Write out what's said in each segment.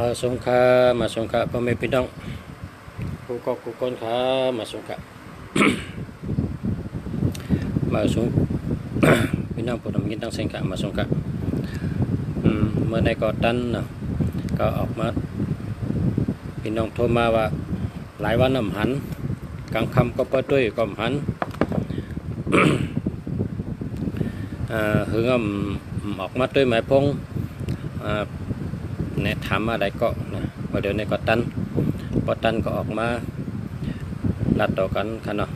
มาสงขาพ่อแม่พี่น้องกูก็กูก้นขามาสงขา มาสง พี่น้องผู้นำยินตั้งเสียงขามาสงขาเมื่อในก่อตันนะก็ออกมาพี่น้องโทรมาว่าหลายวันน้ำหันกลางคำก็เปิดด้วยก็หัน หึงออกมาด้วยหมายพงเนี่ยถามมาได้ก็นะมาเดี๋ยวในก็ตันพอตันก็ออกมาลัดต่อกันค่ะเนาะ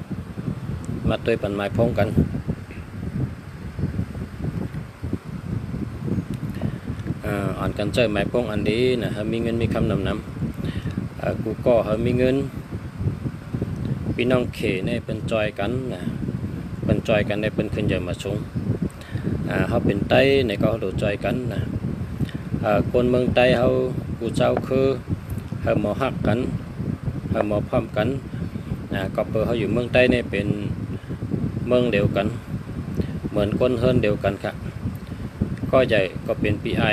มาด้วยปันหมายพงกันอ่อนกันเจอหมายพงอันนี้นะเขามีเงินมีคำนำกูก็เขามีเงินพี่น้องเขเนี่ยเป็นจอยกันนะเป็นจอยกันในเป็นขึ้นเยอะมาสูงเขาเป็นไต้ในก็เขาดูจอยกันนะคนเมืองไต้เขากูเจ้าคือเขาหมอหักกันเขาหมอพร้อมกันก็เปิดเขาอยู่เมืองไต้เนี่ยเป็นเมืองเดียวกันเหมือนคนเฮิรนเดียวกันค่ะก็ใหญ่ก็เป็นปีไอ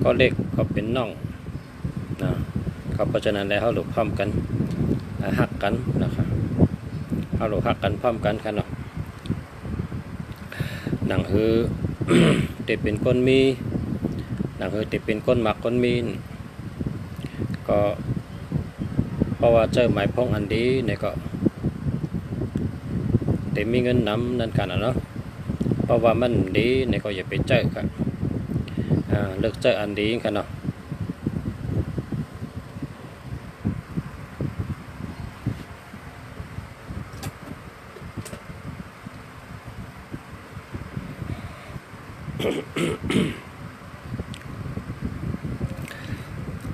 ก็เล็กก็เป็นน้องนะก็เพราะฉะนั้นแล้วเขาหลุดพร้อมกันหักกันนะครับเขาหลุดหักกันพร้อมกันค่ะเนาะหนังคือ เด็กเป็นคนมีหนังคือเด็กเป็นคนหมักคนมีก็เพราะว่าเจอหมายพงอันดีเนี่ยก็เด็กมีเงินนำนั่นกันเนาะเพราะว่ามันดีเนี่ยก็อย่าไปเจอครับเลิกเจออันดีกันเนาะ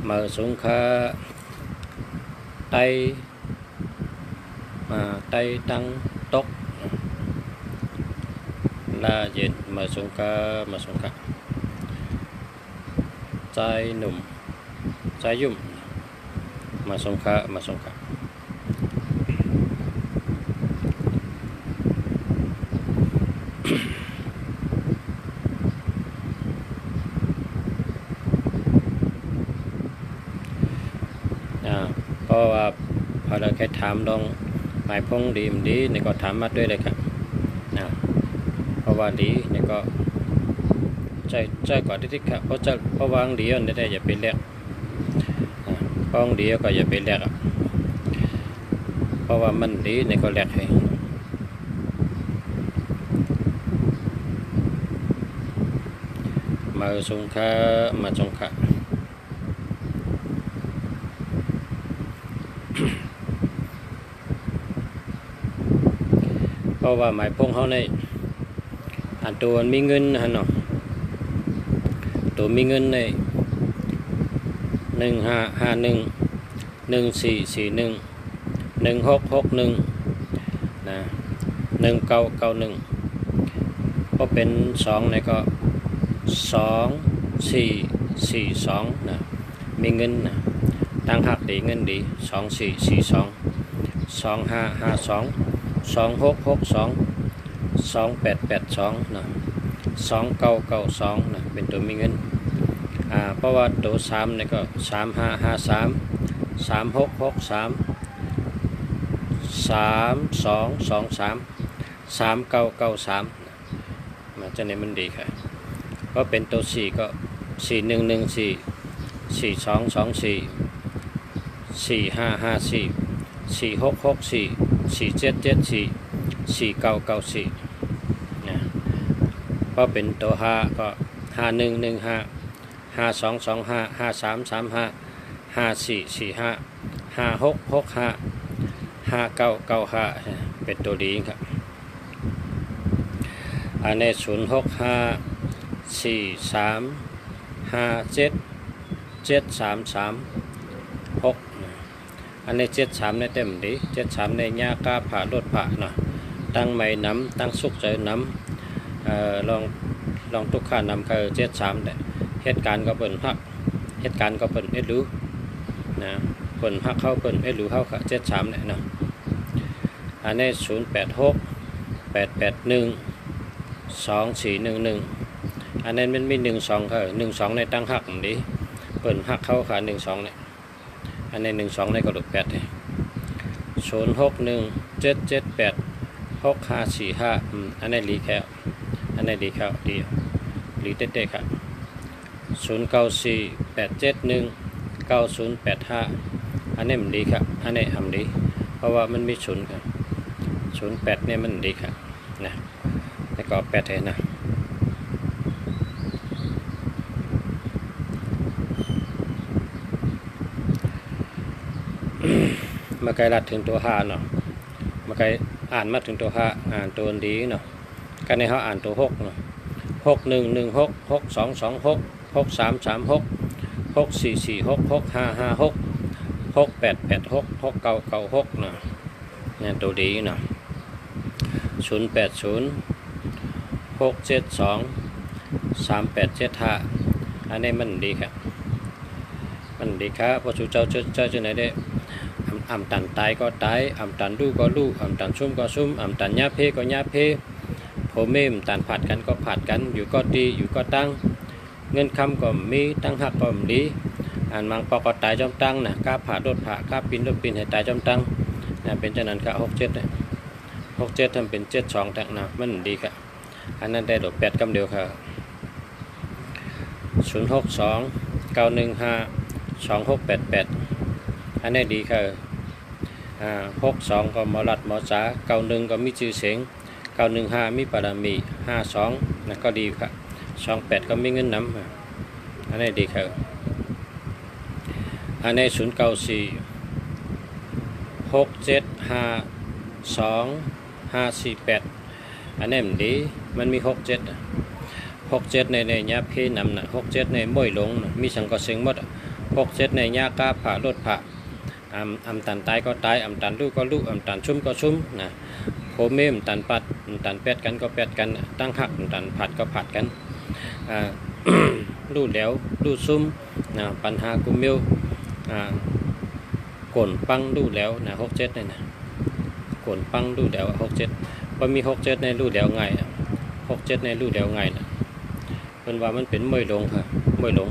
มาสงขาไตไตตั้งตกลาเย็นมาสงขาใจหนุ่มใจยุ่มมาสงขาเพราะว่าพอเราแค่ถามลองหมายพงดีมดีนี่ก็ถามมาด้วยเลยครับเพราะว่าดีนี่ก็ใจก่อนที่ครับเพราะวางดีนี่ได้อย่าไปแลกป้องดีก็อย่าไปแลกเพราะว่ามันดีนี่ก็แลกให้มาสงขาเพราะว่าหมายพงเขาในอันตัวมีเงินฮะเนาะตัวมีเงินใน155114411661นะ1991ก็เป็น2ในก็2442นะมีเงินนะตั้งหักดีเงินดี2442 2552 2662 2882นะ2992นะเป็นตัวมีเงินเพราะว่าตัว3นี่ก็3553 3663 3223 3993มาจะเนี่ยมันดีค่ะก็เป็นตัว4ก็4114 4224 4554 4664 4774 4994นะก็เป็นตัว5ก็5115 5225 5335 5445 5665 5995เป็นตัวดีครับอันนี้0654357733 อันนี้73ในเต็มดี73ในยากาผ่ารถผ่าเนาะตั้งไม่น้ำตั้งสุกใจน้ำลองทุกข้านำคือ73เนี่ยเหตุการณ์ก็เปิดพักเหตุการณ์ก็เปิดเอ็ดรู้นะเปิดพักเข้าเปิดเอ็ดรู้เข้าค่ะ73เนี่ยเนาะอันนี้0868812411อันนั้นมันมี12ค่ะ12ในตั้งหักดีเพ ปิดหักเข้าขา12เนี่ยอันใน12ในกระดูก8เนี่ย0617786545อันในรีแคลอันในรีแคลดีรีเต้ๆครับ0948719085อันนี้มันดีครับอันนี้ทำดีเพราะว่ามันมี0ครับ08เนี่ยมันดีครับนะแล้วก็8เลยนะมาไกลลัดถึงตัว5เนาะมาไกลอ่านมาถึงตัว5อ่านตัวดีเนาะกันในเขาอ่านตัว6เนาะ6116 6226 6336 6446 6556 6886 6996เนาะเนี่ยตัวดีเนาะ080 672 3875อันนี้มันดีครับมันดีครับพอชูเจ้าจะไหนได้อ่ำตันตายก็ตายอ่ำตันดูก็ลูอ่ำตันซุ่มก็ซุ่มอ่ำตันยาเพก็ยาเพผมเมมตันผัดกันก็ผัดกันอยู่ก็ดีอยู่ก็ตั้งเงินคำก็มีตั้งหักก็ดีอ่านมังปอก็ตายจอมตั้งนะกล้าผ่ารถผ่ากล้าปีนรถปีนให้ตายจอมตั้งนะเป็นเจ้านั้นครับ67เนี่ย67ทำเป็น72แต่นะมันดีครับอันนั้นได้ดอก8กำเดียวครับ062 915 2688อันนี้ดีครับ62ก็หมอรัดหมอจ๋า91ก็มีชื่อเสียง915มีปารมี52นั่นก็ดีครับ28ก็มีเงินนำอันนี้ดีครับอันนี้094 6752548อันนี้มันดีมันมี67ในยาเพนำนะ67ในม้วยหลงมีสังก็เสียงหมด67ในยากล้าผ่ารถผ่าอ่ำตันตายก็ตายอ่ำตันลูกก็ลูกอ่ำตันชุ่มก็ชุ่มนะโคเมมตันปัดตันแปดกันก็แปดกันตั้งหักตันผัดก็ผัดกันลูกแล้วลูกซุ่มนะปัญหากุมิวกลนปังลูกแล้วนะ67เนี่ยนะกลนปังลูกแล้ว67พอมี67ในลูกแล้วไง67ในลูกแล้วไงนะเป็นว่ามันเป็นมวยลงค่ะมวยลง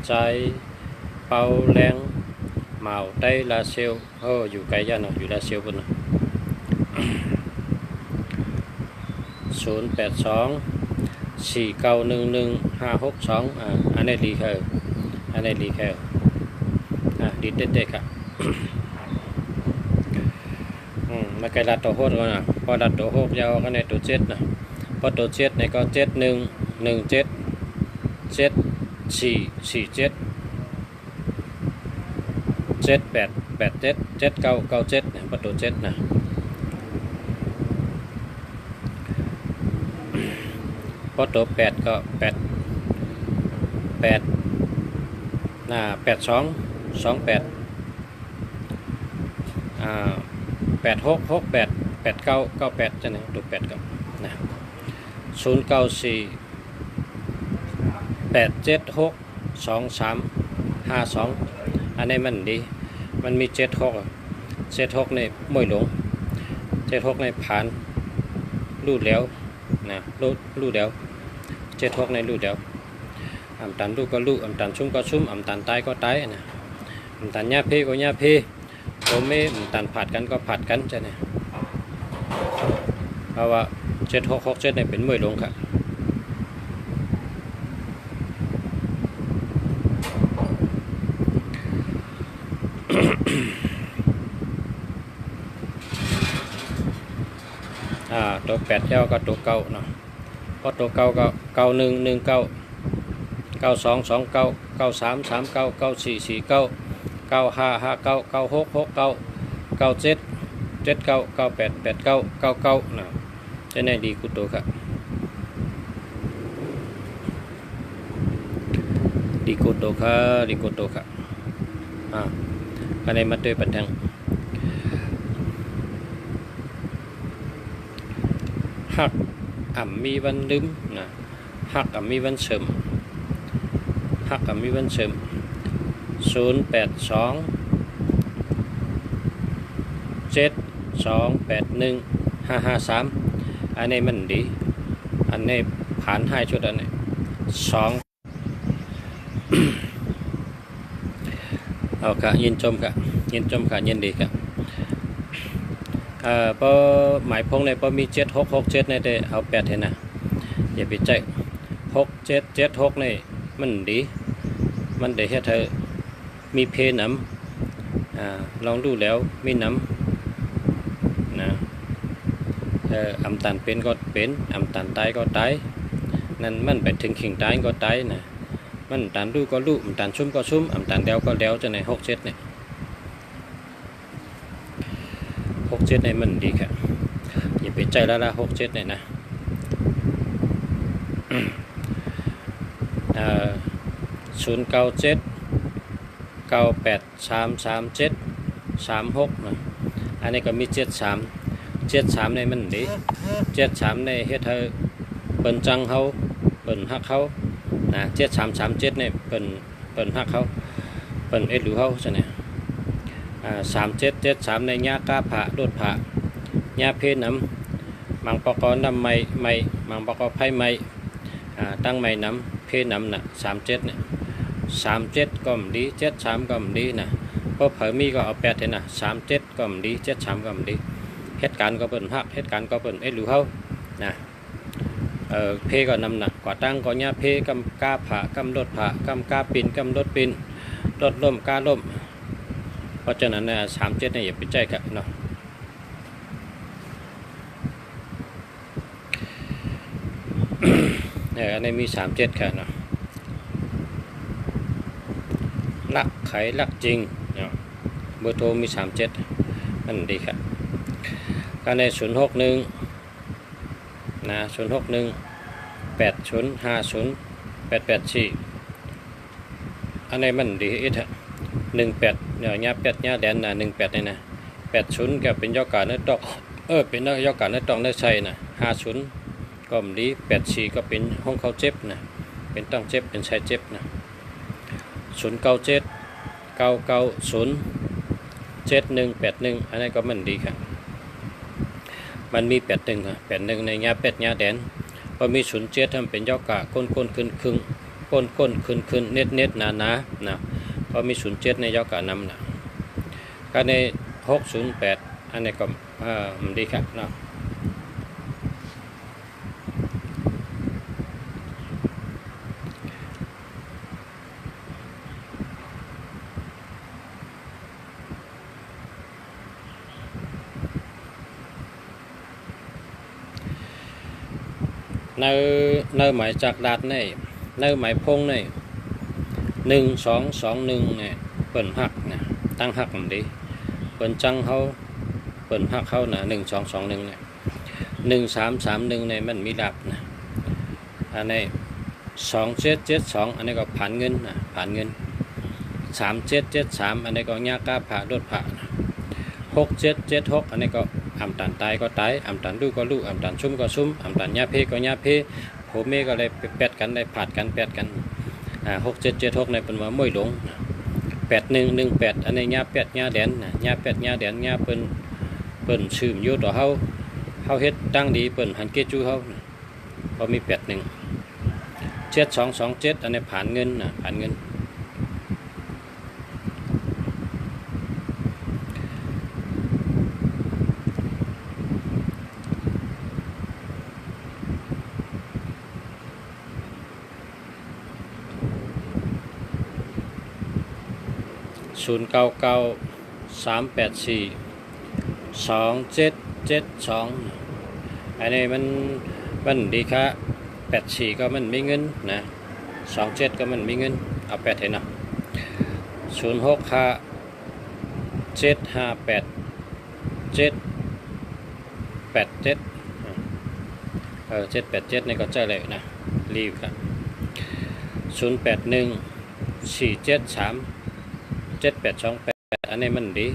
ใจเป่าแรงเมาได้ลาเซลอยู่ไกลย่าเนาะอยู่ลาเซลบน082 4911 562อันนี้ดีค่ะอันนี้ดีค่ะดีเด็ดๆค่ะมาไกลลัดตัวโคตรก่อนนะพอลัดตัวโคตรยาวก็ในตัว7นะพอตัว7ในก็7117 7447 7887 7997ประตู7นะพอตัว8ก็8228 8668 8998จะไหนตัว8กับนะ094 8762352อันนี้มันดีมันมี76ในมวยหลง76ในผ่านรูดแล้วนะรูดแล้ว76ในรูดแล้วอ่ำตันลูกก็ลูกอ่ำตันชุ่มก็ชุ่มอ่ำตันตายก็ตายนะอ่ำตันยาเพก็ยาเพโอเมอ่ำตันผัดกันก็ผัดกันจะเนี่ยเพราะว่า7667ในเป็นมวยหลงครับตัว8เจ้าก็ตัวเก่าเนาะพอตัวเก่าก็9119 9229 9339 9449 9559 9669 97 79 98 89 99นะจะไหนดีกูตัวครับดีกูตัวครับอันนี้มาด้วยปัญหาหักมีวันลืมนะหักมีวันเสริม082 7281 553อันนี้มันดีอันนี้ผ่านให้ชุดอันนี้2เอาค่ะยินชมค่ะยินชมค่ะยินดีค่ะพอหมายพงในพอมี7667ในแต่เอา8เห็นนะอย่าไปใจ6776ในมันดีมันได้เฮ็ดให้มีเพน้ำลองดูแล้วมีน้ำนะอำตันเป็นก็เป็นอำตันตายก็ตายนั่นมันไปถึงขิงตายก็ตายนะมันตันดูก็รู้อำตันชุ่มก็ชุ่มอำตันเดวก็เดวจะใน67เนี่ย67ในมันดีค่ะอย่าไปใจละ67เนี่ยนะ097 98 337 36นะอันนี้ก็มี73ในมันดี73ในเฮ็ดให้เปิ้นจังเฮาเปิ้นฮักเฮานะ7337เนี่ยเปิ้นฮักเฮาเปิ้นเอ็ดดูเฮาซะเนี่ย3773ในญากาผะโดดผะญาเพน้ำมังปกรน้ำไม้มังปกรไผ่ไม้ตั้งไม้น้ำเพน้ำน่ะ37เนี่ย37ก็ดี73ก็ดีนะเพราะเผอมีก็เอา8เห็นนะ37ก็ดี73ก็ดีเหตุการณ์ก็เปิ้นฮักเหตุการณ์ก็เปิ้นเอ็ดดูเฮานะเพก็นำหนักกว่าตั้งก็ญาเพกำกาผะกำรถผะกำกาปินกำรถปินรถล่มกาล่มเพราะฉะนั้นนะ37เนี่ยอย่าไปใจกันเนาะอันนี้มี37ค่ะเนาะลักไขลักจริงเนาะเบอร์โทรมี37นั่นดีค่ะการใน061นะ061 8050 884อันนี้มันดีอีกฮะ18เนี่ยญา8ญาแดนนะ18นี่นะ80ก็เป็นยอการในตอกเป็นยอการในตอกในใส่นะ50ก็ดี84ก็เป็นห้องเขาเจ็บนะเป็นต้องเจ็บเป็นใช้เจ็บนะ097 990 7181อันนี้ก็มันดีค่ะมันมี81ค่ะ81ในญา8ญาแดนพอมี07ทำเป็นยอกะก้นขึ้นครึ่งก้นขึ้นเน็ดหนานะพอมี07ในยอกะนำนะก็ใน608อันนี้ก็มันดีค่ะเนาะในหมายจากดาดในหมายพงใน1221เนี่ยเปิ่นหักนะตั้งหักมันดีเปิ่นจังเขาเปิ่นหักเขานะ1221เนี่ย1331ในมันมีดับนะอันนี้2772อันนี้ก็ผ่านเงินนะผ่านเงิน3773อันนี้ก็ญากาผะโดดผะ6776อันนี้ก็อำตันตายก็ตายอำตันดูก็ลูกอำตันชุ่มก็ชุ่มอำตันญาเพก็ญาเพผมเมก็เลยแปดกันได้ผัดกันแปดกัน6776ในเป็นว่าม่วยหลง8118อันนี้ญา8ญาแดนนะญา8ญาแดนญาเปิ้นชื่มอยู่ต่อเฮาเฮ็ดตั้งดีเปิ้นหันเกจูเฮาพอมี81 7227อันนี้ผ่านเงินนะผ่านเงิน0993842772อันนี้มันดีค่ะ84ก็มันมีเงินนะ27ก็มันมีเงินเอา8เห็นนะ06ค่ะ758 787787นี่ก็ใจเลยนะรีบครับ081 473 7828อันนี้มันดี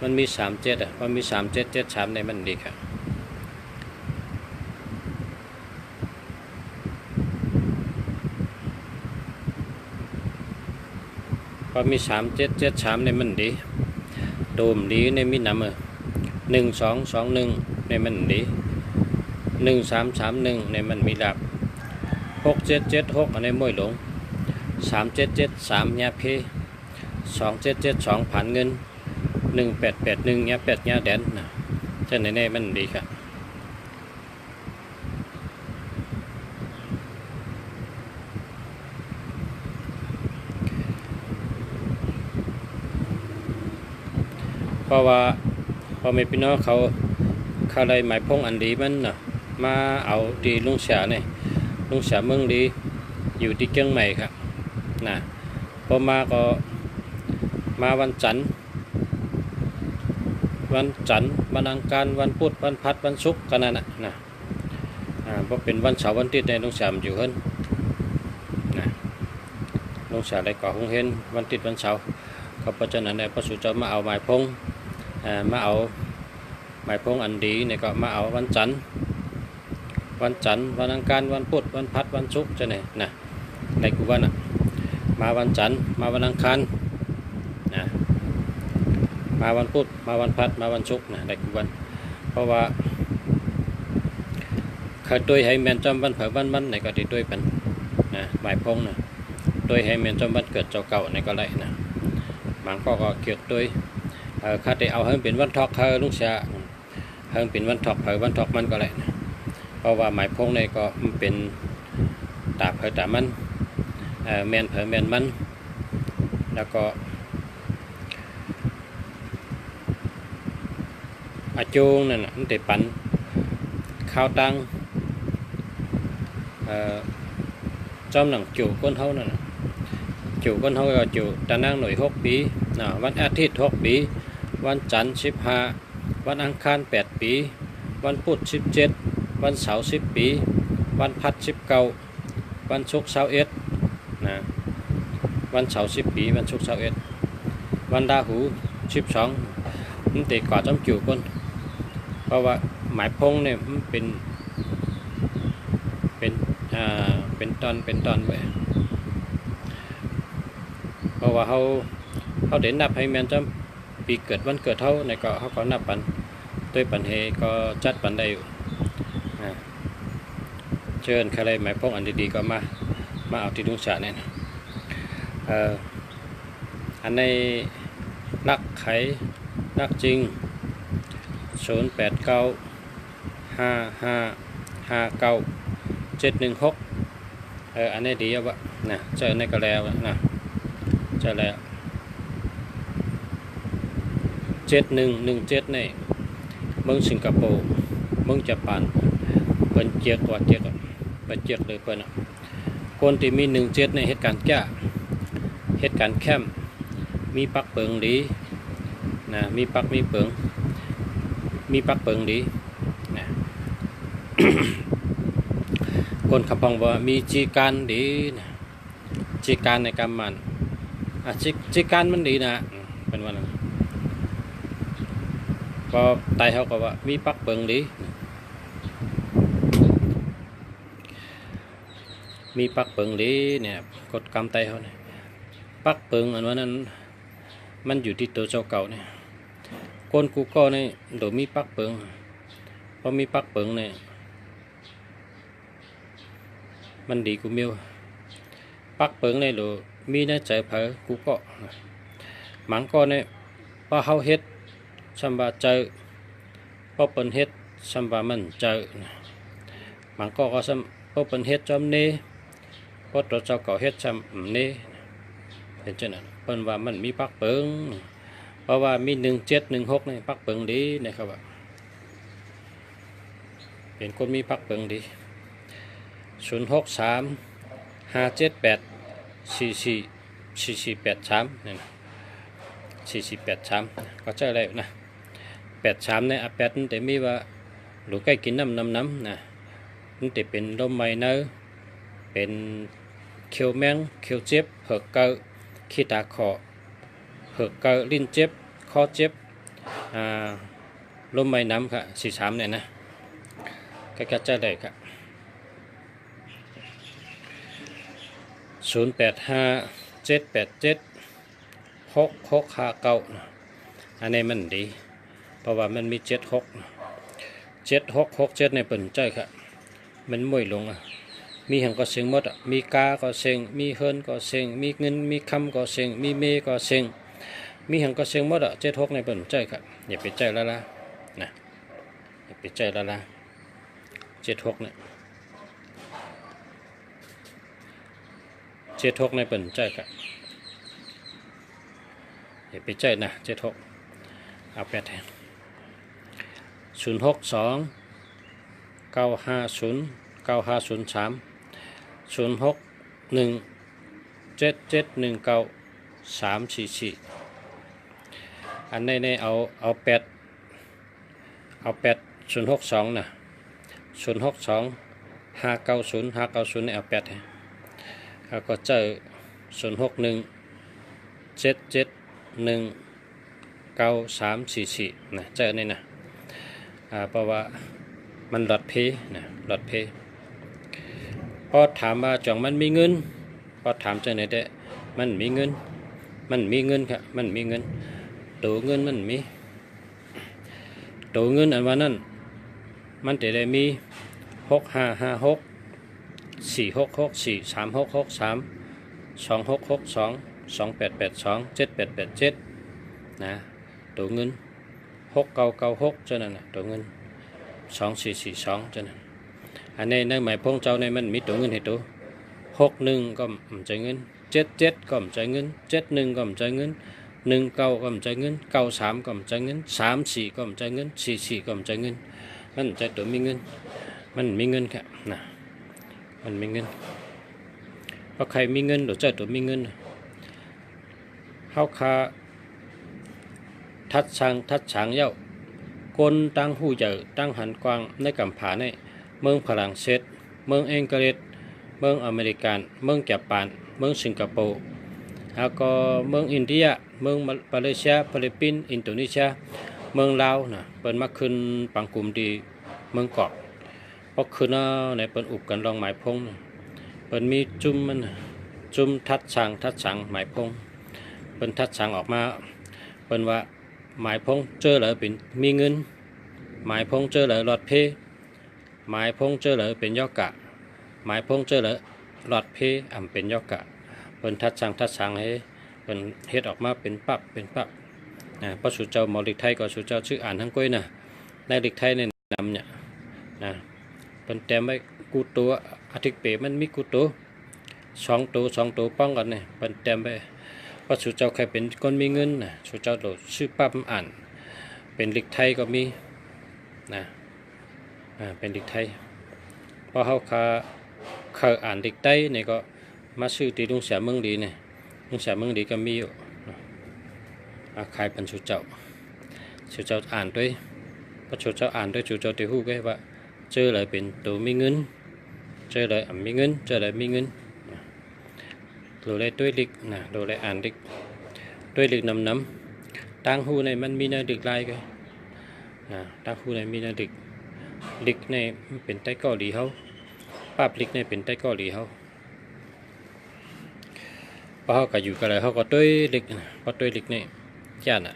มันมี37มันมี3773ในมันดีครับพอมี3773ในมันดีโดมดีในมีนำ1221ใน มันดี1331ในมันมีหลับ6776อันในมวยหลง3773ยาเพ2772ผ่านเงิน1881ยาเป็ดยาแดนนะเช่นในมันดีครับเพราะว่าพอมีพี่น้องเขาได้หมายพงอันดีมันนะมาเอาดีลุงเสียเนี่ยลุงเสียเมืองดีอยู่ที่เชียงใหม่ครับนะพอมาก็มาวันจันทร์วันอังคารวันพุธวันพฤหัสวันศุกร์กันนั่นนะเพราะเป็นวันเสาร์วันอาทิตย์ในลุงเสียมอยู่เฮิรนนะลุงเสียได้ก่อคงเห็นวันอาทิตย์วันเสาร์ก็เพราะฉะนั้นในพระสุเจ้ามาเอาหมายพงมาเอาหมายพงอันดีเนี่ยก็มาเอาวันจันทร์วันอังคารวันพุธวันพฤหัสวันศุกร์จะเนี่ยนะในกูวันมาวันจันทร์มาวันอังคารนะมาวันพุธมาวันพฤหัสมาวันศุกร์นะในกูวันเพราะว่าเคยตัวให้แมนจำวันเผยวันมันในก็ติดตัวเป็นนะหมายพงนะตัวให้แมนจำวันเกิดเจ้าเก่าในก็ได้นะบางก็เกี่ยวตัวข้าได้เอาให้เป็นวันทอกเธอลุงเสียให้เป็นวันทอกเผยวันทอกมันก็ได้นะเพราะว่าหมายพงในก็เป็นตาเผยตามันแมนเผยแมนมันแล้วก็อาจูงนั่นมันติดปันข้าวตังจอมหนังจู่ก้นเท่านั่นจู่ก้นเท่าก็จู่ตะนั่งหน่วย6 ปีวันอาทิตย์6 ปีวันจันทร์15วันอังคาร8 ปีวันพุธ17วันเสาร์10 ปีวันพฤหัส19วันศุกร์21นะวันเสาร์10 ปีวันศุกร์21วันราหู12มันติดก่อจอมจู่ก้นเพราะว่าหมายพงเนี่ยมันเป็นตอนไปเพราะว่าเขาเด่นนับให้แมนจำปีเกิดวันเกิดเท่าในก็เขาก็นับปันด้วยปันเฮก็จัดปันได้อยู่เชิญใครหมายพงอันดีๆก็มาเอาที่ดุงฉะเนี่ยนะอันในนักไขนักจริง0895555716อันนี้ดีวะนะเจอในก็แล้วนะเจอแล้ว7117นี่เมืองสิงคโปร์เมืองญี่ปุ่นเป็นเจียกว่าเจียกเป็นเจียกเลยเพิ่นคนที่มี17ในเหตุการณ์แก่เหตุการณ์แคมมีปักเปิงดีนะมีปักมีเปิงดีนะ คนคำพองว่ามีจีการดีนะจีการในกรรมมันจีการมันดีนะเป็นวันนั้นพอตายเขาก็ว่ามีปักเปิงดีมีปักเปิงดีเนี่ยกฎกรรมตายเขาเนี่ยปักเปิงอันนั้นมันอยู่ที่ตัวเจ้าเก่าเนี่ยคนกูก็เนี่ยโดยมีปักเปิงพอมีปักเปิงเนี่ยมันดีกูมิวปักเปิงเนี่ยโดยมีในใจเผยกูก็หมังก็เนี่ยพอเขาเฮ็ดชัมบาเจอพอเปินเฮ็ดชัมบามันเจอหมังก็ชัมพอเปินเฮ็ดจอมเน่พอตัวเจ้าเก่าเฮ็ดชัมเน่เห็นจังนั้นเปินว่ามันมีปักเปิงเพราะว่ามี1716นี่ปักเปิงดีนะครับว่าเป็นคนมีปักเปิงดี0635784483นี่นะ4483ก็เจอแล้วนะ83ใน8นี่แต่มีว่าหลูกใกล้กินน้ำนะนี่แต่เป็นลมไม้เนื้อเป็นเขียวแมงเขียวเจ็บเหือกเกาขี้ตาขอเหือกเกาลิ้นเจ็บคอเจ็บลมไม้น้ำค่ะ43เนี่ยนะก็เจอได้ครับ0857876659อันนี้มันดีเพราะว่ามันมี76 7667ในเปิ่นใจค่ะมันมวยลงมีหังก็เสียงหมดมีกาก็เสียงมีเฮินก็เสียงมีเงินมีคำก็เสียงมีเมก็เสียงมีหังก็เสียงหมด76ในเปิ่นใจค่ะอย่าไปใจละนะอย่าไปใจละ76เนี่ย76ในเปิ่นใจค่ะอย่าไปใจนะ76เอา8แทน062 950 9503 061 7719 344อันในเอา062นะ062 590 590เนี่ยเอา8แล้วก็เจอ061 771 9344นะเจอนี่นะเพราะว่ามันหลอดเพนะหลอดเพพอถามว่าจังมันมีเงินพอถามจังไหนได้มันมีเงินครับมันมีเงินตัวเงินมันมีตัวเงินอันว่านั้นมันจะได้มี6556 4664 3663 2662 2882 7887นะตัวเงิน6996เท่านั้นนะตัวเงิน2442เท่านั้นอันนี้ในหมายพงเจ้าในมันมีตัวเงินให้ตัว61ก็ใจเงิน77ก็ใจเงิน71ก็ใจเงิน19ก็ใจเงิน93ก็ใจเงิน34ก็ใจเงิน44ก็ใจเงินมันใจตัวมีเงินมันมีเงินครับนะมันมีเงินเพราะใครมีเงินหรือใจตัวมีเงินเฮาคาทัดช้างเย้าคนตั้งหูใหญ่ตั้งหันกวางในกำผาในเมืองฝรั่งเศสเมืองอังกฤษเมืองอเมริกันเมืองญี่ปุ่นเมืองสิงคโปร์แล้วก็เมืองอินเดียเมืองมาเลเซียฟิลิปปินส์อินโดนีเซียเมืองลาวนะเปิดมาขึ้นปังกลุ่มดีเมืองเกาะเพราะคืนในเปิดอุบกันลองหมายพงเปิดมีจุ่มมันจุ่มทัดช้างหมายพงเปิดทัดช้างออกมาเปิดว่าหมายพงเจอเลยเป็นมีเงินหมายพงเจอเลยหลอดเพหมายพงเจอเลยเป็นยอกะหมายพงเจอเลยหลอดเพเป็นยอกะเป็นทัดช้างให้เป็นเฮ็ดออกมาเป็นปับนะเพราะสุเจ้าหมอลิกไทยก็สุเจ้าชื่ออ่านทั้งก้อยนะในลิกไทยในนำเนี่ยนะเป็นแต้มไว้กูตัวอาทิตย์เปมันมีกูตัวสองตัวป้องกันเนี่ยเป็นแต้มไปเพราะสุเจ้าใครเป็นคนมีเงินนะสุเจ้าโดดชื่อปั๊บอ่านเป็นลิกไทยก็มีนะเป็นลิกไทยเพราะเขาอ่านลิกไทยเนี่ยก็มาชื่อตีลุงเสียเมืองดีเนี่ยลุงเสียเมืองดีก็มีอยู่ใครเป็นสุเจ้าอ่านด้วยเพราะสุเจ้าอ่านด้วยสุเจ้าตีหู้ก็ว่าเจอเลยเป็นตัวมีเงินเจอเลยมีเงินเจอเลยมีเงินดูเลยด้วยลิกนะดูเลยอ่านลิกด้วยลิกน้ำตั้งหูในมันมีในลิกลายก็ตั้งหูในมีในลิกในเป็นไต้เกาหลีเขาป้าลิกในเป็นไต้เกาหลีเขาเพราะเขาก็อยู่กันเลยเขาก็ด้วยลิกเพราะด้วยลิกนี่ย่าน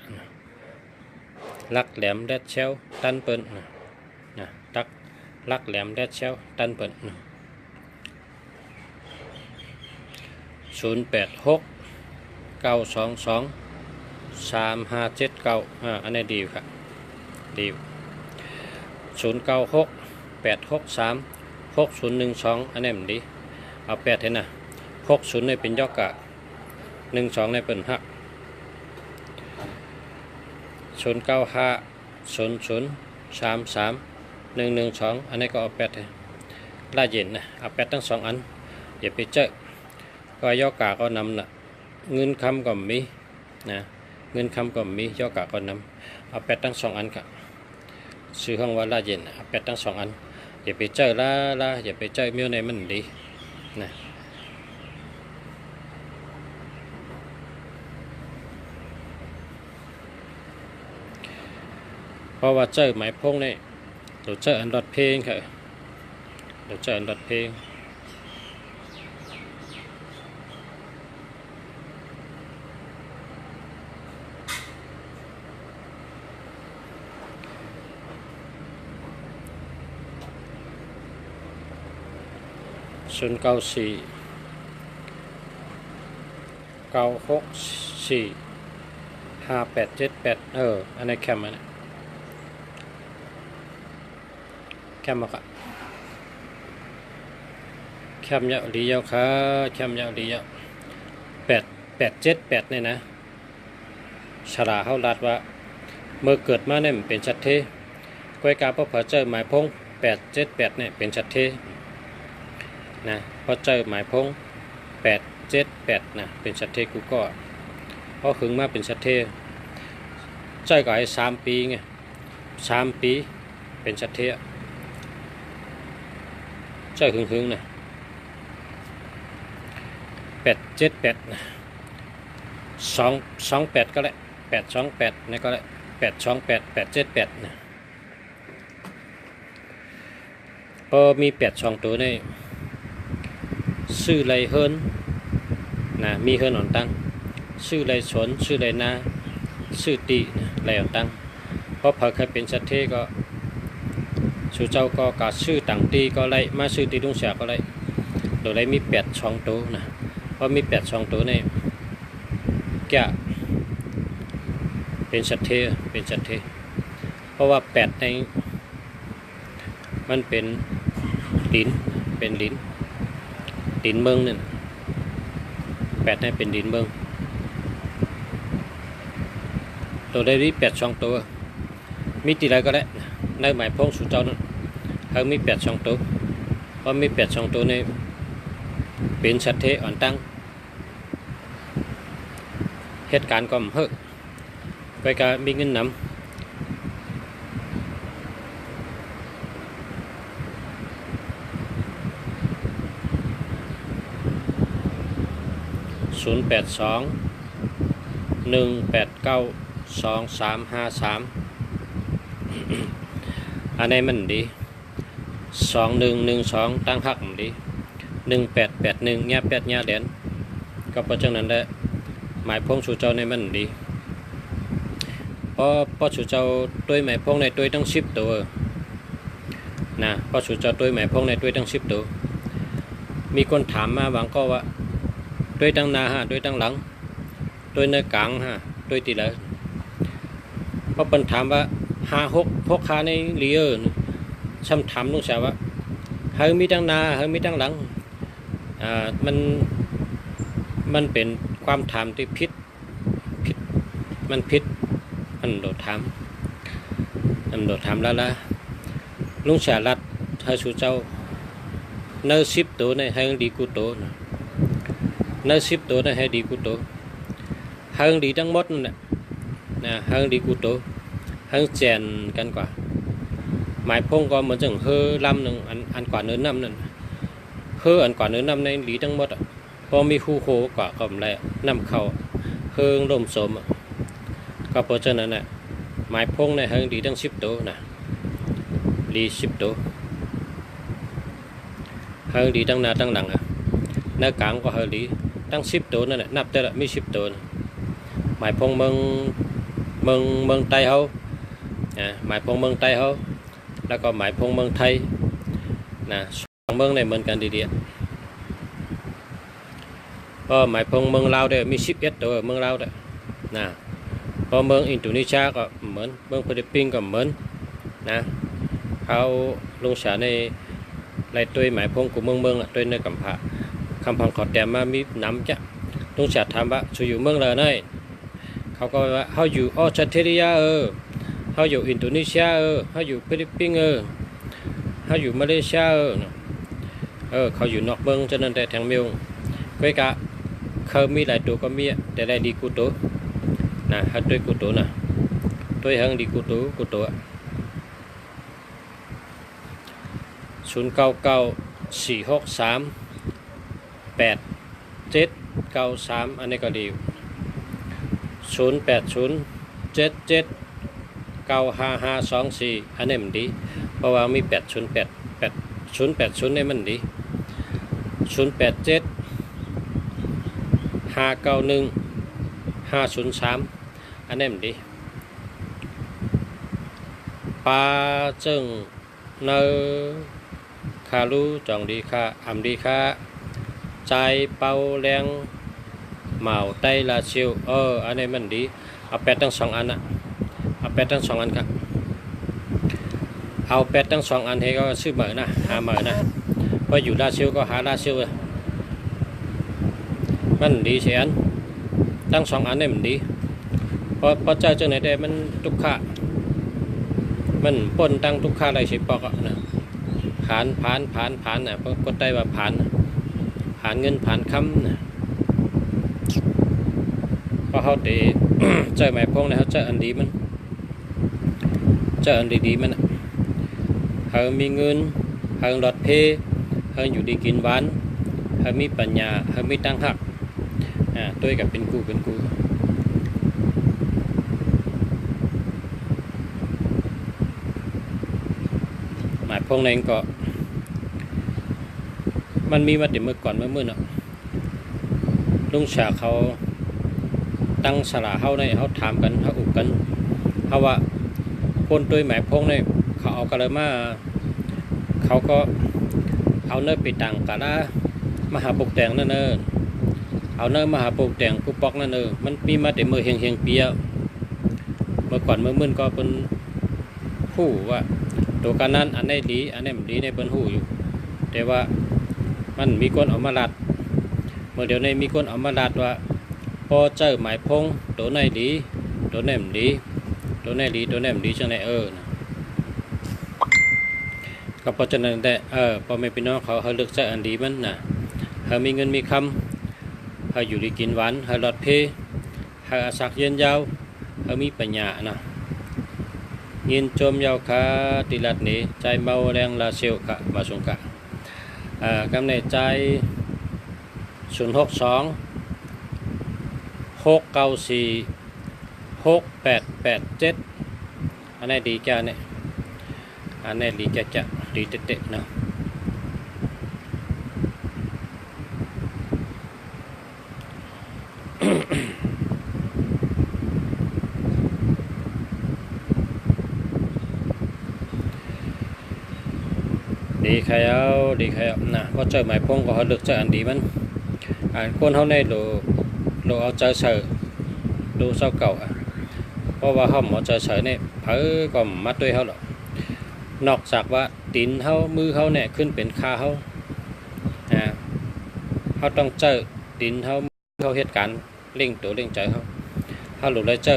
ลักแหลมแดดเชลตันเปิลลักแหลมแดดเชลตันเปิล086 922 3579อันนี้ดีครับดี096 863 6012อันนี้มันดีเอา8เห็นนะ60ในเป็นยอกะ12ในเป็นหัก095 00 33 112อันนี้ก็เอา8ลาเย็นนะเอา8ทั้ง2อันอย่าไปเจอก็ยอกะก็นำนะเงินคำก็มีนะเงินคำก็มียอกะก็นำเอา8ทั้ง2อันครับซื้อห้องว่าลาเย็นเอา8ทั้ง2อันอย่าไปเจอละอย่าไปเจอเมียวในมันดีนะเพราะว่าเจอหมายพงนี่เราเจออันดอดเพลงค่ะเราเจออันดอดเพลง 094 964 5878อันนี้แคมอันนี้แคมมาค่ะแคมยาวดียาวค่ะแคมยาวดียาว878เนี่ยนะฉลาเขาลัดว่าเมื่อเกิดมาเนี่ยเป็นชัดเทก้อยกาพอเจอหมายพง878เนี่ยเป็นชัดเทนะพอเจอหมายพง878นะเป็นชัดเทกูก็พอขึงมาเป็นชัดเทใจก็ไอ้3 ปีไง3 ปีเป็นชัดเทใจขึงนะ878นะ228ก็ได้828นี่ก็ได้828 878นะพอมี82ตัวนี่ชื่อไรเฮิร์นนะมีเฮิร์นอ่อนตั้งชื่อไรสนชื่อไรนาชื่อตีนะไรอ่อนตั้งเพราะพอเคยเป็นชัดเทก็สู่เจ้าก็กาชื่อต่างตีก็ไรมาชื่อตีลุงเสียก็ไรโดยไรมี82ตัวนะพอมี82ตัวนี่แกเป็นชัดเทเพราะว่า8ในมันเป็นลิ้นเมืองนั่น8ให้เป็นลิ้นเมืองตัวได้ที่82ตัวมีตีไรก็ได้ในหมายพงสุเจ้านั้นเขามี82ตัวเพราะมี82ตัวในเป็นชัดเทอ่อนตั้งเหตุการณ์ก็เฮ้ไปการมีเงินนำ082 189 2353อันนี้มันดี2112ตั้งหักมันดี1881เนี่ย8เนี่ยเด่นก็เพราะฉะนั้นแหละหมายพงสู่เจ้าในมันดีเพราะสู่เจ้าด้วยหมายพงในด้วยตั้ง10ตัวนะเพราะสู่เจ้าด้วยหมายพงในด้วยตั้ง10ตัวมีคนถามมาบางก็ว่าด้วยตั้งหน้าด้วยตั้งหลังด้วยเนื้อกลางด้วยตีเลยเพราะเป็นถามว่า5 6ขาในเลียช่ำถามลุงสาวว่าเฮามีตั้งหน้าเฮามีตั้งหลังมันเป็นความถามที่ผิดมันโดดถามแล้วลุงสาวรัดให้สู่เจ้าเนื้อ10ตัวในให้ดีกูโตเนื้อ10ตัวในให้ดีกูโตให้ดีทั้งหมดนั่นแหละนะให้ดีกูโตให้แจนกันกว่าหมายพงก็เหมือนจังเฮอลำหนึ่งอันกว่าเนื้อน้ำนั่นเฮออันกว่าเนื้อน้ำในดีทั้งหมดพอมีคู่โคกว่าก็อะไรน้ำเข้าเฮงลมสมก็เพราะฉะนั้นหมายพงในเฮงดีทั้ง10ตัวนะดี10ตัวเฮงดีทั้งหน้าทั้งหลังหน้ากลางก็เฮงดีทั้ง10ตัวนั่นแหละนับแต่ละมี10ตัวหมายพงเมืองไทยเขาหมายพงเมืองไทยเขาแล้วก็หมายพงเมืองไทยนะ2เมืองในเหมือนกันดีๆก็หมายพงเมืองลาวได้มี11ตัวเมืองลาวได้นะพอเมืองอินโดนีเซียก็เหมือนเมืองฟิลิปปินส์ก็เหมือนนะเขาลงฉาในไรตัวหมายพงcủaเมืองตัวในคำพังขอดแต้มมามีน้ำจ้ะลงฉาถามว่าอยู่เมืองอะไรนั่นเขาก็ว่าเขาอยู่ออสเตรเลียเขาอยู่อินโดนีเซียเขาอยู่ฟิลิปปินส์เขาอยู่มาเลเซียเขาอยู่นอกเมืองฉะนั้นแต่ทางเมียงก็กะเขามีหลายตัวก็มีแต่ได้ดีกูตัวนะฮัตด้วยกูตัวนะด้วยหังดีกูตัว0994638793อันนี้ก็ดี0807795524อันนี้มันดีเพราะว่ามี080นี่มันดี0875915003อันนี้มันดีปลาจึงเนอ คารู้จองดีค่าอำดีค่าใจเป่าแรงเหมาไตลาชิวอันนี้มันดีเอาแปดทั้งสองอันนะเอาแปดทั้งสองอันครับเอาแปดทั้งสองอันให้ก็ซื้อเหมือนะหาเหมือนะพออยู่ลาชิวก็หาลาชิวมันดีเสียอันทั้งสองอันนี่มันดีพอเจอจังไหนได้มันทุกข์มันปนตั้งทุกข์อะไรสิปอกนะผ่านนะก็ได้ว่าผ่านเงินผ่านคำนะพอเขาเตะ เจอหมายพงนะเขาเจออันดีมันเจออันดีๆมันเขามีเงินเขาหลอดเพเขาอยู่ดีกินหวานเขามีปัญญาเขามีตั้งหักตัวกับเป็นกูหมายพงในก็มันมีมาแต่เมื่อก่อนเมื่อเนาะลุงฉาเขาตั้งสลาเขาในเขาถามกันเขาอุกกันเขาว่าคนตัวหมายพงในเขาเอากระมาเขาก็เอาเนื้อไปต่างกันนะมหาปกแต่งนั่นเอาเนื้อมหาปกแต่งกูปอกนั่นมันมีมาแต่เมื่อเฮียงเปียเมื่อก่อนเมื่อมื่นก็เป็นผู้ว่าตัวการนั้นอันนี้ดีอันนี้มันดีในเป็นผู้อยู่แต่ว่ามันมีคนเอามาลัดเมื่อเดี๋ยวนี้มีคนเอามาลัดว่าพอเจอหมายพงตัวไหนดีตัวไหนมันดีตัวไหนดีตัวไหนมันดีจังไหนก็เพราะฉะนั้นแต่พอไม่พี่น้องเขาเลือกใช้อันดีมันนะเขามีเงินมีคำเขาอยู่ดีกินหวานเขาหลอดเพเขาอาศักเย็นยาวเขามีปัญญานะยินจมยาวขาติลัดนี้ใจเมาแรงลาเซลกะมาสงกะกำเนิดใจ062 694 6887อันนี้ดีแก่เนี่ยอันนี้ดีแก่จะดีเตะๆนะดีใครเอานะพอเจอหมายพงก็เขาเลือกเจออันดีมันคนเขาในโลเอาเจอเสือดูเศร้าเก่าเพราะว่าเขาหมอเจอเสือเนี่ยเผอก็มัดด้วยเขาหรอกนอกจากว่าตีนเขามือเขาเนี่ยขึ้นเป็นขาเขาเขาต้องเจอตีนเขาเหตุการณ์เร่งตัวเร่งใจเขาหลุดเลยเจอ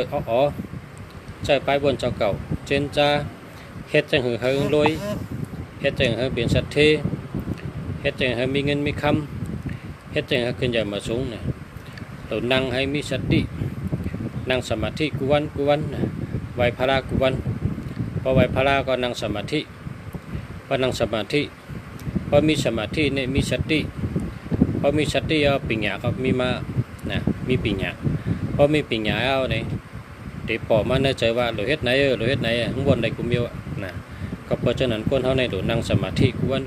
เจอไปบนเจ้าเก่าเจนจ้าเฮ็ดจังหือเฮงรวยเฮ็ดจังหือเปลี่ยนสัตย์เทเฮ็ดจังหือมีเงินมีคำเฮ็ดจังหือขึ้นใหญ่มาสูงเนี่ยเรานั่งให้มีสตินั่งสมาธิกุวันไหวพระกุวันพอไหวพระก็นั่งสมาธิพอนั่งสมาธิพอมีสมาธิเนี่ยมีสติพอมีสติเอาปัญญาก็มีมามีปัญญาพอมีปัญญาเอาเนี่ยเดี๋ยวปอมันได้ใจว่าเราเฮ็ดไหนข้างบนใดกุมเดียวนะก็เพราะฉะนั้นคนเขาในหลนั่งสมาธิกุวัน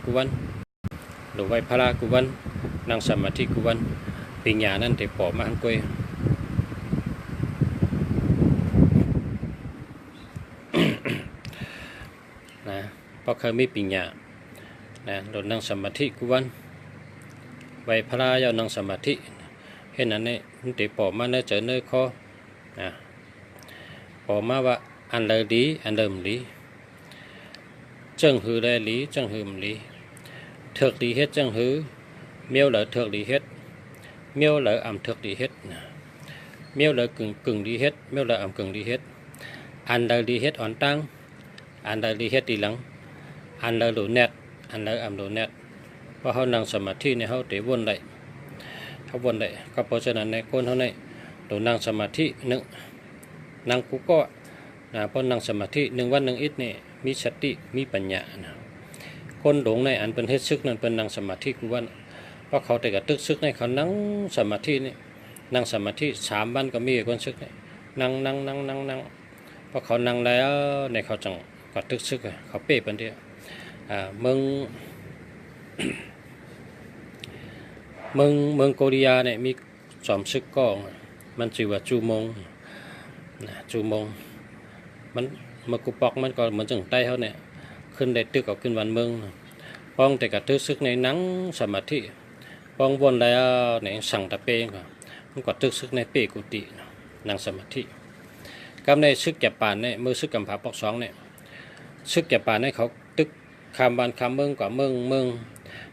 หรือไหวพระกุวันนั่งสมาธิกุวันปัญญานั่นเดี๋ยวปอมาหันกวยนะเพราะเคยมีปัญญาโดนนั่งสมาธิกุวันใบพระยาวนั่งสมาธิเห็นนั้นเนี่ยติปอมาเนื้อเจอเนื้อคอปอมาว่าอันเลยดีอันเดิมดีจังหือได้ดีจังหือมดีเถือกดีเฮ็ดจังหือเมียวเหลือเถือกดีเฮ็ดเมียวเหลืออ่ำเถือกดีเฮ็ดเมียวเหลือกึ่งดีเฮ็ดเมียวเหลืออ่ำกึ่งดีเฮ็ดอันใดดีเฮ็ดอ่อนตั้งอันใดดีเฮ็ดดีหลังอันใดหลุดแนทอันใดอ่ำหลุดแนทว่าเขานั่งสมาธิในเขาเตะวนได้เขาวนได้ก็เพราะฉะนั้นในคนเขาในหลุดนั่งสมาธินั่งกูก็พอนั่งสมาธิ1 วัน 1 อิฐนี่มีสติมีปัญญาคนหลงในอันเป็นเฮ็ดซึกนั่นเป็นนั่งสมาธิกูวันเพราะเขาแต่กระตึกซึกในเขานั่งสมาธินี่นั่งสมาธิ3 วันก็มีคนซึกนี่นั่งเพราะเขานั่งแล้วในเขาจังกระตึกซึกเขาเป๊ะเป็นเดียวเมืองโกริยาเนี่ยมีซึกก้องมันชื่อว่าจูมงมันมากุปอกมันก็เหมือนจังใต้เขาเนี่ยขึ้นได้ตึกเอาขึ้นวันเมือง ป้องแต่กระทึกซึกในหนังสมาธิป้องวนแล้วในสั่งตะเปงมันก็ทึกซึกในเปกุตินั่งสมาธิกำในซึกแก่ป่านเนี่ยมือซึกกำผาปอกสองเนี่ยซึกแก่ป่านให้เขาตึกคำบานคำเมืองกว่าเมือง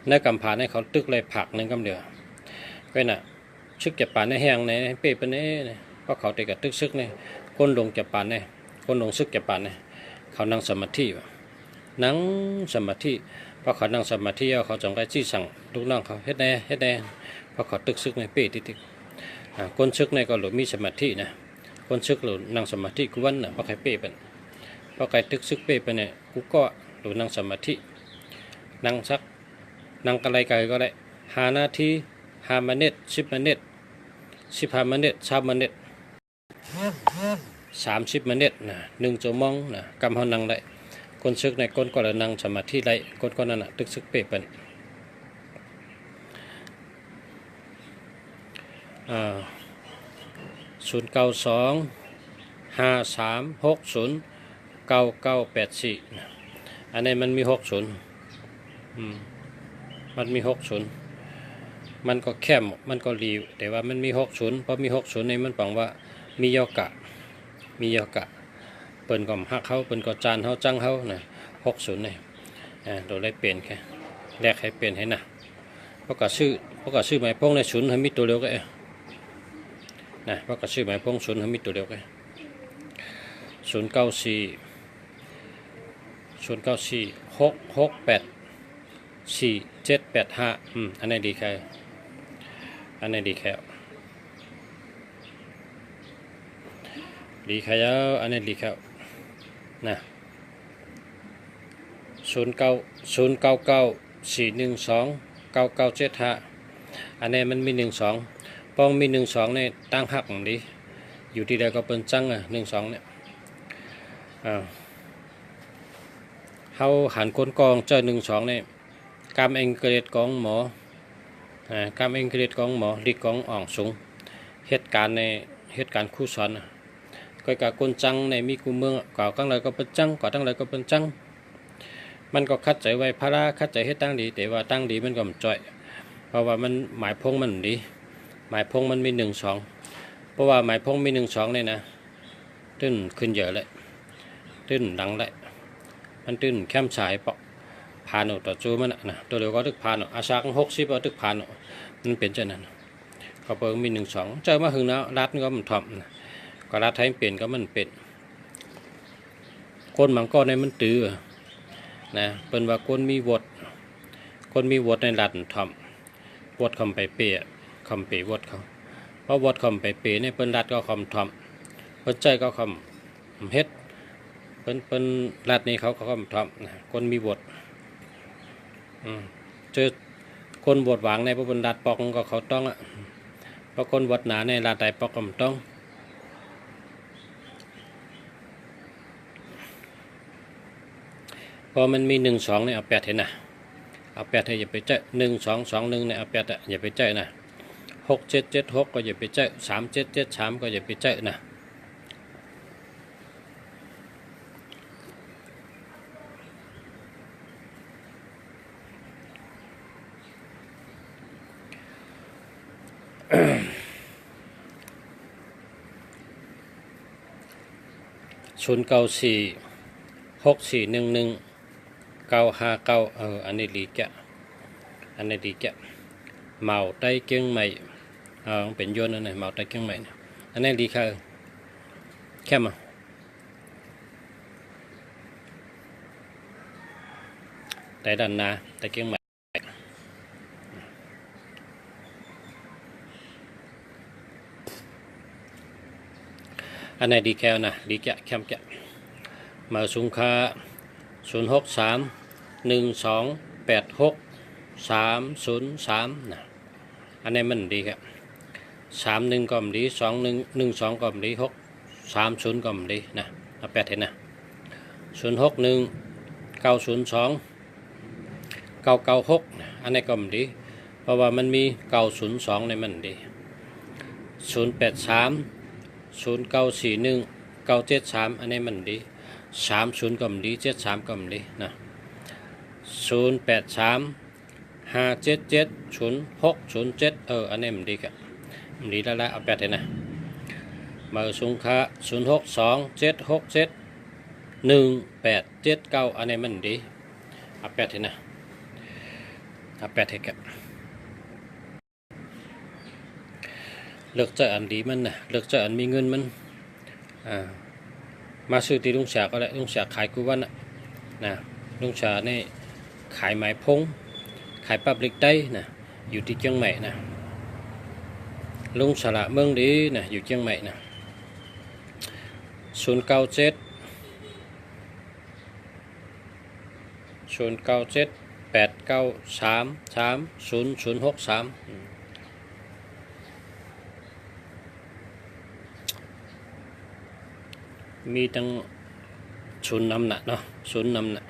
ในกำผาให้เขาตึกเลยผักหนึ่งกำเดียวก็น่ะซึกแก่ป่านในแห้งในเปเป็นเนี่ยเพราะเขาแต่กระทึกซึกเนี่ยก้นลงแก่ป่านเนี่ยก้นลงซึกแก่ป่านเนี่ยเขานั่งสมาธินั่งสมาธิพอเขานั่งสมาธิเขาจงได้จี้สั่งลูกน้องเขาเฮ็ดแน่พอเขาตึกซึกในเป้ติดคนซึกในก็หลุดมีสมาธินะคนซึกหลุดนั่งสมาธิกูวันน่ะพอใครเป้เป็นพอใครตึกซึกเป้เป็นเนี่ยกูก็หลุดนั่งสมาธินั่งสักนั่งอะไรก็ได้5 นาที5 นาที10 นาที15 นาที3 นาที30 นาทีนะ1 ชั่วโมงนะกำเขานั่งได้คนซึกในก้นก็เลยนั่งสมาธิได้ก้นก็นั่นน่ะตึกซึกเป๊ะเป็น09253609984อันนี้มันมี60มันมี60มันก็แคบมันก็รีวแต่ว่ามันมี60เพราะมี60ในมันปังว่ามียอกะเปิ้นก็ฮักเขาเปิ้นก็จานเขาจังเขานะ60เนี่ยโดยได้เปลี่ยนแค่แรกให้เปลี่ยนให้นะเพราะก็ชื่อหมายพงในศูนย์ให้มีตัวเดียวกันนะเพราะก็ชื่อหมายพงศูนย์ให้มีตัวเดียวกัน094668475อันนี้ดีแค่ดีแค่แล้วอันนี้ดีแค่นะ099412997อันนี้มันมี12ป้องมี12ในตั้งหักของดีอยู่ที่ใดก็เป็นจัง12เนี่ยเฮาหันคนกองเจอ12เนี่ยกำเองเกรดของหมอกำเองเกรดของหมอดีของอ่องสูงเหตุการณ์คู่สอนก็กับคนจังในมีกูเมืองก่อตั้งเลยก็เป็นจังก่อตั้งเลยก็เป็นจังมันก็คัดใจไว้พาราคัดใจให้ตั้งดีแต่ว่าตั้งดีมันก็ไม่จ่อยเพราะว่ามันหมายพงมันดีหมายพงมันมี12เพราะว่าหมายพงมี12เนี่ยนะตื้นขึ้นเยอะเลยตื้นดังเลยมันตื้นแคมสายปอกผ่านต่อจูมันนะตัวเดียวก็ตึกผ่านอาชาของ60ก็ตึกผ่านมันเป็นเช่นนั้นเขาเปิงมี12เจอมาหึงแล้วรัดก็มันถ่อมก็รัดไทยเปลี่ยนก็มันเป็นคนบางก้อนในมันตื้อนะเป็นว่าคนมีวดในรัดถ่อมวดคำไปเปะคำเปะวดเขาเพราะวดคำไปเปะเนี่ยเป็นรัดก็คำถ่อมเพิ่นใจก็คำเฮ็ดเป็นรัดนี้เขาก็คำถ่อมคนมีวดเจอคนวดหวางในพระบรรดาปอกก็เขาต้องเพราะคนวดหนาในรัดใดปอกก็ต้องพอมันมี12เนี่ยเอา8เห็นนะเอา8ให้อย่าไปเจอ1221เนี่ยเอา8อย่าไปเจอนะ6776ก็อย่าไปเจอ3773ก็อย่าไปเจอนะ0946411 959อันนี้ดีแกเมาไต้เกียงใหม่เป็นยนต์อันไหนเมาไต้เกียงใหม่อันนี้ดีค่ะแค่มาไต้ดันนาไต้เกียงใหม่อันไหนดีแค่นะดีแกแคมแกมาสุงคา0631286 303นะอันนี้มันดีครับ31ก็มดี2112ก็มดี630ก็มดีนะเอา8เห็นนะ061902996อันนี้ก็มดีเพราะว่ามันมี902ในมันดี0830941 973อันนี้มันดี30ก็มดี73ก็มดีนะ 0835770607อันนี้มันดีครับมันดีแล้วเอาแปดเลยนะมาสุงค่า0627671879อันนี้มันดีเอาแปดเลยนะเอาแปดเลยครับเลือกใจอันดีมันนะเลือกใจอันมีเงินมันมาซื้อที่ลุงฉาก็ได้ลุงฉาขายกูวันนะลุงฉาเนี่ยขายไม้พงขายปับลิกได้นะอยู่ที่เชียงใหม่นะลุงฉลาเมืองดีนะอยู่เชียงใหม่นะ0978933063มีตั้งศูนย์นำหนักเนาะศูนย์นำหนัก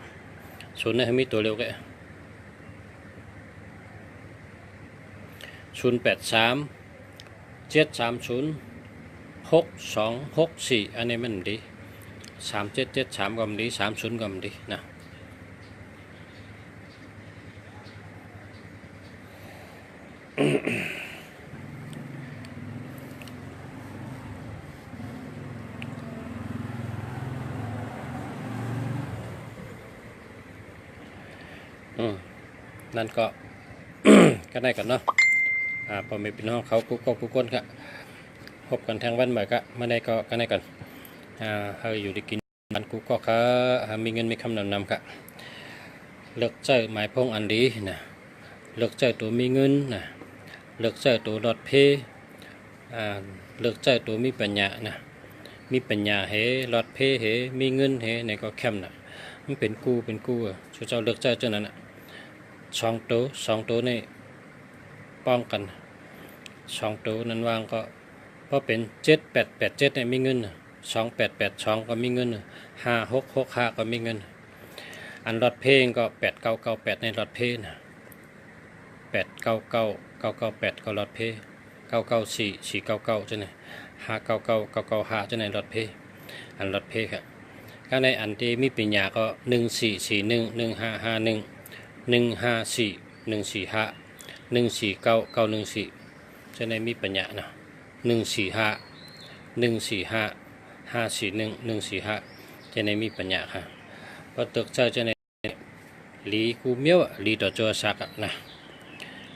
ศูนย์นี่ให้มีตัวเร็วแก0837306264อันนี้มันดี3773ก็มันดี30ก็มันดีนะนั่นก็ ก็ได้กันเนาะพอมีพี่น้องเขากุ๊กก้นก็พบกันทางวันใหม่ก็ไม่ได้ก็ได้กันเฮาอยู่ได้กินมันกุ๊กก็ค่ะมีเงินมีคำนำก็เลือกใจหมายพงอันดีนะเลือกใจตัวมีเงินนะเลือกใจตัวรถเพเลือกใจตัวมีปัญญานะมีปัญญาเฮรถเพเฮมีเงินเฮในก็แคมนะมันเป็นกู้ช่วยเจ้าเลือกใจเจ้านั้นสองตัวนี่ป้องกันสองตัวนั้นวางก็เพราะเป็น7887เนี่ยมีเงิน2882ก็มีเงิน5665ก็มีเงินอันรถเพลงก็8998ในรถเพลงนะ899998ก็รถเพลง994499จะไหน599995จะไหนรถเพลงอันรถเพลงครับก็ในอันที่มีปัญญาก็14411551 154145145 14991จะในมีปัญญานะ145จะในมีปัญญาค่ะเพราะตึกเจ้าจะในหลีกูเมียวหลีต่อจัวสักนะ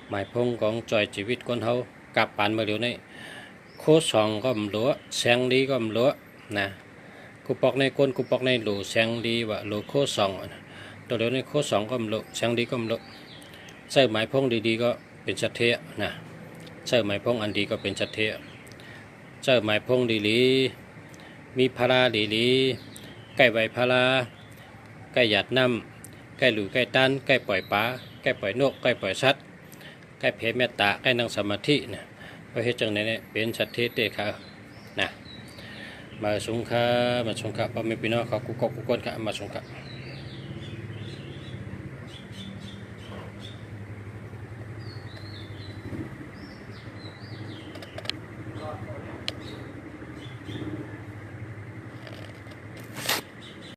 หมายพงของจอยชีวิตคนเฮากลับปานมาเร็วในโคสองก็มหลัวแสงดีก็มหลัวนะกูปอกในก้นกูปอกในหลูแสงดีว่าหลูโคสองตัวเดียวในโคสองก็มหลัวแสงดีก็มหลัวใส่หมายพงดีๆก็เป็นชัดเทะนะใส่หมายพงอันดีก็เป็นชัดเทะใส่หมายพงดีๆมีพาราดีๆใกล้ใบพาราใกล้หยาดน้ำใกล้หลูใกล้ตันใกล้ปล่อยปลาใกล้ปล่อยนกใกล้ปล่อยสัตว์ใกล้เพเมตตาใกล้นั่งสมาธินะเพราะเหตุจังไหนเนี่ยเป็นชัดเทะเตะค่ะนะมาสงฆ์พอไม่พี่น้องเขากุกก้นค่ะมาสงฆ์